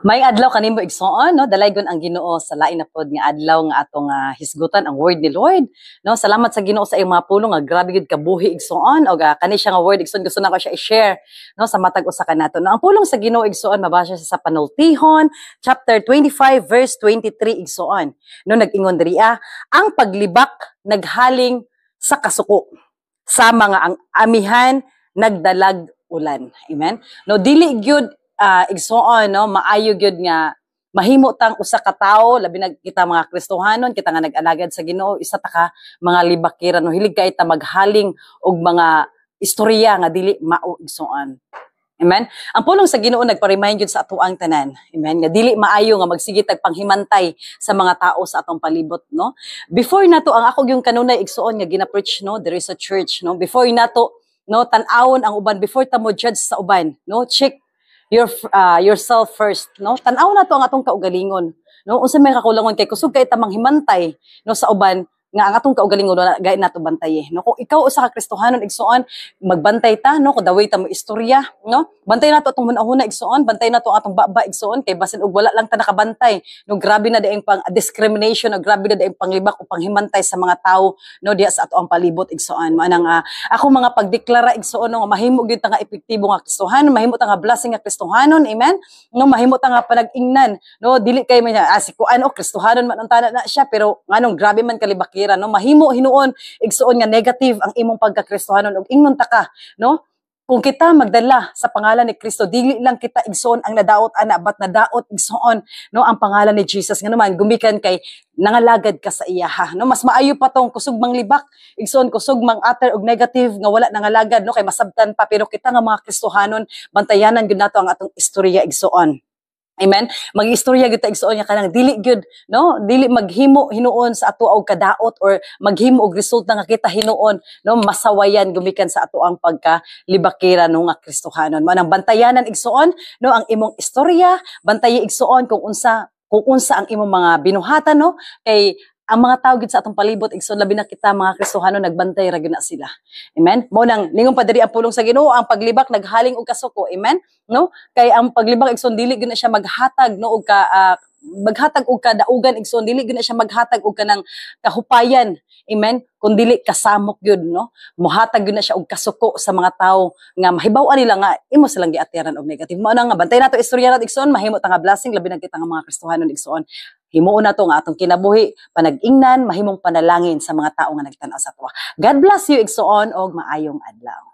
May adlaw kanimo igsoon no dalaygon ang Ginoo sa lain na pod nga adlaw nga atong hisgutan ang word ni Lord no. Salamat sa Ginoo sa iyong mga pulong nga grabe gid kabuhi igsoon og kani siya nga word igsoon gusto nako siya i-share no sa matag usa kanato no. Ang pulong sa Ginoo igsoon mabasa siya sa Panultihon chapter 25 verse 23 igsoon no. Nag-ingon diri ang paglibak naghaling sa kasuko sa mga ang amihan nagdalag ulan. Amen. No dili gyud igsoon no maayo gyud nga mahimo tang usa ka tawo labi na kita mga Kristohanon kita nga nag-alagad sa Ginoo isa ta ka mga libakiran no hilig kay ta maghaling og mga istorya nga dili mao igsoon. Amen. Ang pulong sa Ginoo nagpa-remind gyud sa atoang tanan. Amen. Nga dili maayo nga magsige tag panghimantay sa mga tao sa atong palibot no. Before nato ang ako yung kanunay igsoon nga gina-preach no there is a church no. Before nato no tan-awon ang uban before ta mo judge sa uban no check yourself first no. Tan-aw na to ang atong kaugalingon no unsa may kakulangon kay kusog kay ta manghimantay no sa uban nga ang atong kaugalingon wala gay nato bantay no. Kung ikaw usa ka Kristohanon igsoon magbantay ta no kun daway ta mo istorya no bantay nato atong hunahuna igsoon bantay nato atong baba igsoon kay basin og wala lang ta nakabantay no grabe na daing pang discrimination no grabe na daing panglibak o panghimantay sa mga tawo no diya sa ato ang palibot igsoon manang ako mga pagdeklara igsoon no mahimo gyud ta nga epektibo nga Kristohanon mahimo ta nga blessing nga Kristohanon amen no mahimo ta nga panag-ingnan no dili kay man si kuan o Kristohanon man unta na siya pero nganong grabe man kalibak no mahimo hinuon igsuon nga negative ang imong pagka-Kristohanon ug ingnon ta ka no kung kita magdala sa pangalan ni Kristo dili lang kita igsuon ang nadaot ana but nadaot igsuon no ang pangalan ni Jesus nga naman gumikan kay nangalagad ka sa iya no mas maayo pa tong kusog manglibak igsuon kusog mang utter og negative nga wala nangalagad no kay masabtan pa pero kita nga mga Kristohanon bantayanan gyud nato ang atong istorya igsuon. Amen. Mag-istorya gyud ta igsuon nga kanang dili gyud no dili maghimo hinuon sa ato og kadaot or maghimo og resulta nga kita hinuon no masawayan gumikan sa ato ang pagka-libakira no nga Kristohanon. Manang bantayanan igsuon no ang imong istorya, bantayi igsuon kung unsa ang imong mga binuhatan no kay ang mga tao gid sa atong palibot igsoon labi na kita mga Kristohanon nagbantay ra gyud na sila. Amen. Mao nang ningon pa diri ang pulong sa Ginoo ang paglibak naghaling og kasuko. Amen. No? Kay ang paglibak igsoon dili gyud na siya maghatag no og maghatag og kadaugan igsoon dili gyud na siya maghatag og kanang kahupayan. Amen. Kun dili kasamok gyud no. Mohatag gyud na siya og kasuko sa mga tawo nga mahibaw-an nila nga imo silang giatiran og negative. Mao na nga bantay nato istorya nato igsoon mahimo ta nga blessing labi na kita nga mga Kristohanon igsoon. Himuon na to nga atong kinabuhi, panag-ingnan, mahimong panalangin sa mga tao nga nagtan-aw sa tuwa. God bless you igsoon og maayong adlaw.